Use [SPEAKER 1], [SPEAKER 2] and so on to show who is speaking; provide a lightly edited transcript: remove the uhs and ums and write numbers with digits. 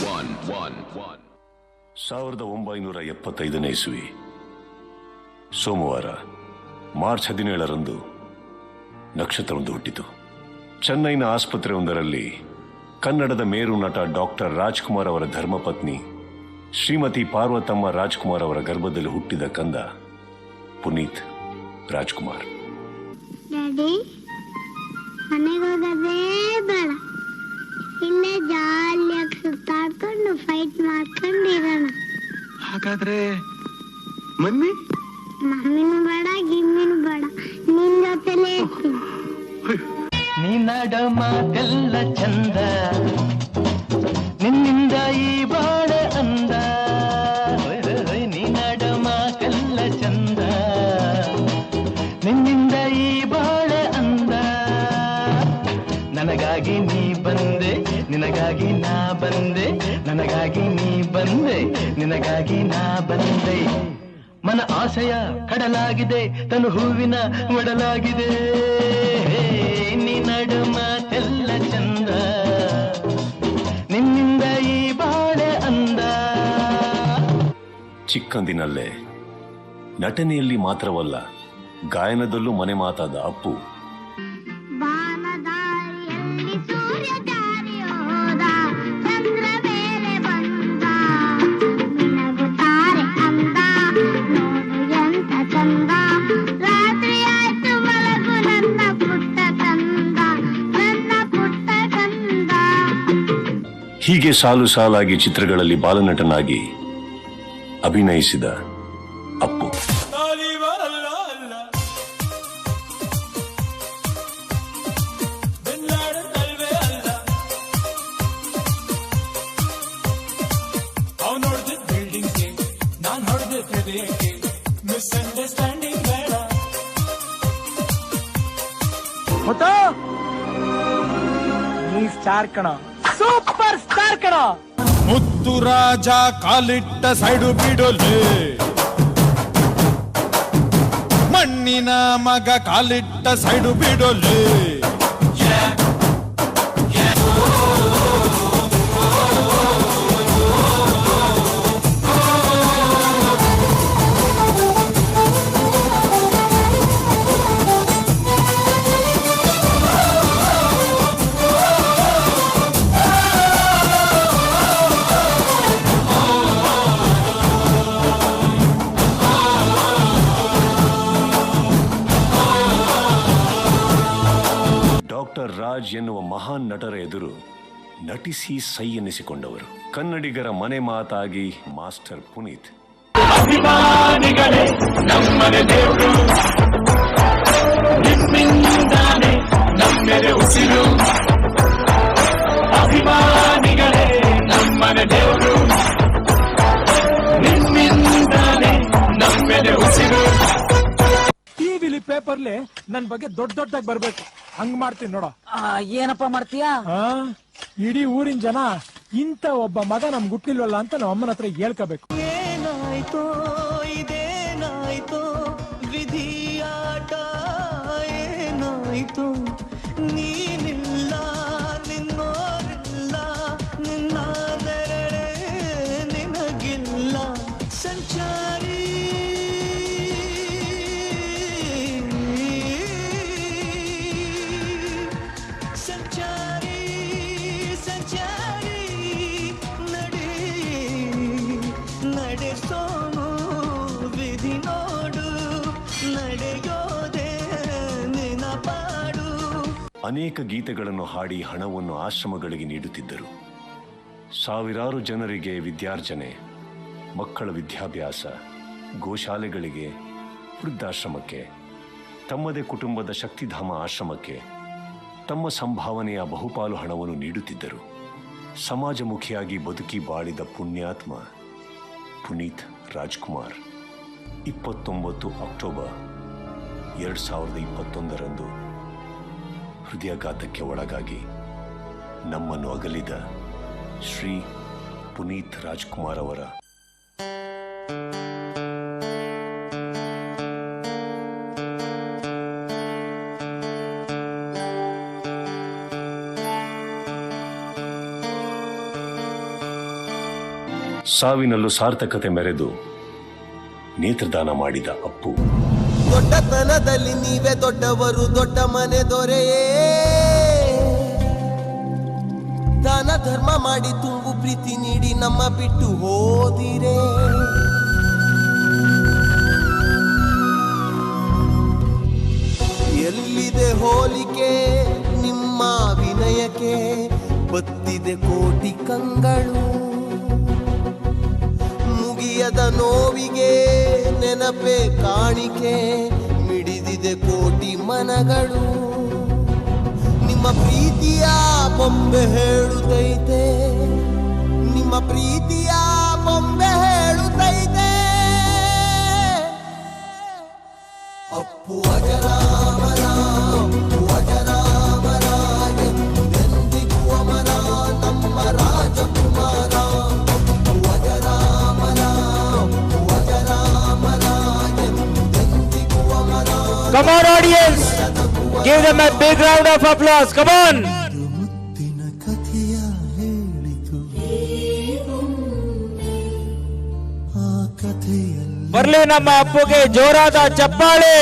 [SPEAKER 1] 1975 ಇಸ್ವಿ ಸೋಮವಾರ ಮಾರ್ಚ್ 17ರಂದು ನಕ್ಷತ್ರವೊಂದು ಹುಟ್ಟಿತು. ಚೆನ್ನೈನ ಆಸ್ಪತ್ರೆಯೊಂದರಲ್ಲಿ ಕನ್ನಡದ ಮೇರು ನಟ ಡಾಕ್ಟರ್ ರಾಜ್ಕುಮಾರ್ ಅವರ ಧರ್ಮಪತ್ನಿ ಶ್ರೀಮತಿ ಪಾರ್ವತಮ್ಮ ರಾಜ್ಕುಮಾರ್ ಅವರ ಗರ್ಭದಲ್ಲಿ ಹುಟ್ಟಿದ ಕಂದ ಪುನೀತ್ ರಾಜ್ಕುಮಾರ್.
[SPEAKER 2] ಮನೆಗೋಗದೇ ಬೇಡ, ಇಲ್ಲೇ ಜಾಲಿಯಾಗಿ ಸುತ್ತಾಡ್ಕೊಂಡು ಫೈಟ್ ಮಾಡ್ಕೊಂಡಿರೋಣ.
[SPEAKER 3] ಹಾಗಾದ್ರೆ
[SPEAKER 2] ಮಮ್ಮಿನೂ ಬೇಡ, ಗಿಮ್ಮಿನೂ ಬೇಡ, ನಿನ್ ಜೊತೆಲೇ ಇರ್ತೀನಿ.
[SPEAKER 4] ನೀನಾಡ ಮಾತೆಲ್ಲ ಚಂದ, ನಿನ್ನಿಂದ ಈ ಬಾಳೆ ಅಂದ. ನೀನಾಡ ಮಾತೆಲ್ಲ ಚಂದ, ನಿನ್ನಿಂದ ಈ ಬಾಳೆ ಅಂದ. ನನಗಾಗಿ ನೀ ಬಂದೆ, ನಿನಗಾಗಿ ನಾ ಬಂದೆ, ನನಗಾಗಿ ನೀ ಬಂದೆ, ನಿನಗಾಗಿ ನಾ ಬಂದೆ. ಮನ ಆಸೆಯ ಕಡಲಾಗಿದೆ, ತನು ಹೂವಿನ ಒಡಲಾಗಿದೆ. ನಿನ್ನಡು ಮಾತೆಲ್ಲ ಚಂದ, ನಿನ್ನಿಂದ ಈ ಬಾಳೆ ಅಂದ.
[SPEAKER 1] ಚಿಕ್ಕಂದಿನಲ್ಲೇ ನಟನೆಯಲ್ಲಿ ಮಾತ್ರವಲ್ಲ, ಗಾಯನದಲ್ಲೂ ಮನೆ ಮಾತಾದ ಅಪ್ಪು. ಹೀಗೆ ಸಾಲು ಸಾಲಾಗಿ ಚಿತ್ರಗಳಲ್ಲಿ ಬಾಲನಟನಾಗಿ ಅಭಿನಯಿಸಿದ ಅಪ್ಪು.
[SPEAKER 4] ಸ್ಟಾರ್ ಕಣ, ಸೂಪರ್ ಸ್ಟಾರ್ ಕಣ.
[SPEAKER 5] ಮುತ್ತು ರಾಜ ಕಾಲಿಟ್ಟ ಸೈಡು ಬಿಡೋಲೆ, ಮಣ್ಣಿನ ಮಗ ಕಾಲಿಟ್ಟ ಸೈಡು ಬಿಡೋಲೆ.
[SPEAKER 1] ಡಾಕ್ಟರ್ ರಾಜ್ ಎನ್ನುವ ಮಹಾನ್ ನಟರ ಎದುರು ನಟಿಸಿ ಸೈ ಎನ್ನಿಸಿಕೊಂಡವರು. ಕನ್ನಡಿಗರ ಮನೆ ಮಾತಾಗಿ ಮಾಸ್ಟರ್ ಪುನೀತ್.
[SPEAKER 4] ಅಭಿಮಾನಿಗಳೇ ನಮ್ಮನೆ ದೇವರು, ನಿಮ್ಮಿಂದಾನೆ ನಮ್ಮೆದೆ ಉಸಿರು. ಅಭಿಮಾನಿಗಳೇ ನಮ್ಮನೆ ದೇವರು, ನಿಮ್ಮಿಂದಾನೆ ನಮ್ಮೆದೆ ಉಸಿರು.
[SPEAKER 6] ಟಿವಿಲಿ ಪೇಪರ್ಲಿ ನನ್ ಬಗ್ಗೆ ದೊಡ್ಡ ದೊಡ್ಡದಾಗಿ ಬರ್ಬೇಕು, ಹಂಗ್ ಮಾಡ್ತೀನಿ ನೋಡ.
[SPEAKER 7] ಏನಪ್ಪ ಮಾಡ್ತೀಯಾ?
[SPEAKER 6] ಇಡೀ ಊರಿನ ಜನ ಇಂತ ಒಬ್ಬ ಮಗ ನಮ್ಗೆ ಹುಟ್ಟಿಲ್ವಲ್ಲ ಅಂತ ನಮ್ಮ ಅಮ್ಮನ ಹತ್ರ ಹೇಳ್ಕೋಬೇಕು.
[SPEAKER 4] ಏನಾಯ್ತೋ ಇದೇನಾಯ್ತೋ ವಿಧಿಯಾಟ, ಏನಾಯ್ತು ನೀನಿಲ್ಲ, ನಿನ್ನೋರಿಲ್ಲ, ನಿನ್ನ ನೆರಳೆ ನಿನಗಿಲ್ಲ. ಸಂಚಾರಿ ಸಂಚಾರಿ ಸಂಚಾರಿ ನಡೆ ನಡೆಸೋನು ವಿಧಿ ನೋಡು, ನಡೆಯೋದೆ ನೆನಪಾಡು.
[SPEAKER 1] ಅನೇಕ ಗೀತೆಗಳನ್ನು ಹಾಡಿ ಹಣವನ್ನು ಆಶ್ರಮಗಳಿಗೆ ನೀಡುತ್ತಿದ್ದರು. ಸಾವಿರಾರು ಜನರಿಗೆ ವಿದ್ಯಾರ್ಜನೆ, ಮಕ್ಕಳ ವಿದ್ಯಾಭ್ಯಾಸ, ಗೋಶಾಲೆಗಳಿಗೆ, ವೃದ್ಧಾಶ್ರಮಕ್ಕೆ, ತಮ್ಮದೇ ಕುಟುಂಬದ ಶಕ್ತಿಧಾಮ ಆಶ್ರಮಕ್ಕೆ ತಮ್ಮ ಸಂಭಾವನೆಯ ಬಹುಪಾಲು ಹಣವನ್ನು ನೀಡುತ್ತಿದ್ದರು. ಸಮಾಜಮುಖಿಯಾಗಿ ಬದುಕಿ ಬಾಳಿದ ಪುಣ್ಯಾತ್ಮ ಪುನೀತ್ ರಾಜ್ಕುಮಾರ್ 29 ಅಕ್ಟೋಬರ್ 2021ರಂದು ಹೃದಯಾಘಾತಕ್ಕೆ ಒಳಗಾಗಿ ನಮ್ಮನ್ನು ಅಗಲಿದ ಶ್ರೀ ಪುನೀತ್ ರಾಜ್ಕುಮಾರ್ ಅವರ ಸಾವಿನಲ್ಲೂ ಸಾರ್ಥಕತೆ ಮೆರೆದು ನೇತ್ರದಾನ ಮಾಡಿದ ಅಪ್ಪು.
[SPEAKER 3] ದೊಡ್ಡತನದಲ್ಲಿ ನೀವೇ ದೊಡ್ಡವರು, ದೊಡ್ಡ ಮನೆ ದೊರೆಯೇ. ದಾನ ಧರ್ಮ ಮಾಡಿ ತುಂಬು ಪ್ರೀತಿ ನೀಡಿ ನಮ್ಮ ಬಿಟ್ಟು ಹೋದಿರೇ. ಎಲ್ಲಿದೆ ಹೋಲಿಕೆ ನಿಮ್ಮ ವಿನಯಕ್ಕೆ, ಬತ್ತಿದೆ ಕೋಟಿ ಕಂಗಳು. ಮುಗಿಯದ ನೋವಿಗೆ ನೆನಪೆ ಕಾಣಿಕೆ, ಮಿಡಿದಿದೆ ಕೋಟಿ ಮನಗಳು. ನಿಮ್ಮ ಪ್ರೀತಿಯ ಬೊಂಬೆ ಹೇಳುತ್ತೈತೆ, ನಿಮ್ಮ ಪ್ರೀತಿಯ ಬೊಂಬೆ ಹೇಳುತ್ತೈತೆ. ಅಪ್ಪು ಅಜರಾಮರ, ಅಪ್ಪು ಅಜರಾಮರ, ಎಂದೆಂದಿಗೂ ಅಮರ ನಮ್ಮ ರಾಜಕುಮಾರ. ಅಪ್ಪು ಅಜರಾಮರ, ಅಪ್ಪು ಅಜರಾಮರ, ಎಂದೆಂದಿಗೂ ಅಮರ.
[SPEAKER 7] Come on audience, give them a big round of applause. Come on.
[SPEAKER 3] ಮುತ್ತಿನ ಕಥೆಯ ಹೇಳಿತು, ಆ ಕಥೆಯಲ್ಲಿ
[SPEAKER 7] ಬರ್ಲಿ ನಮ್ಮ ಅಪ್ಪುಗೆ ಜೋರಾದ ಚಪ್ಪಾಳೆ.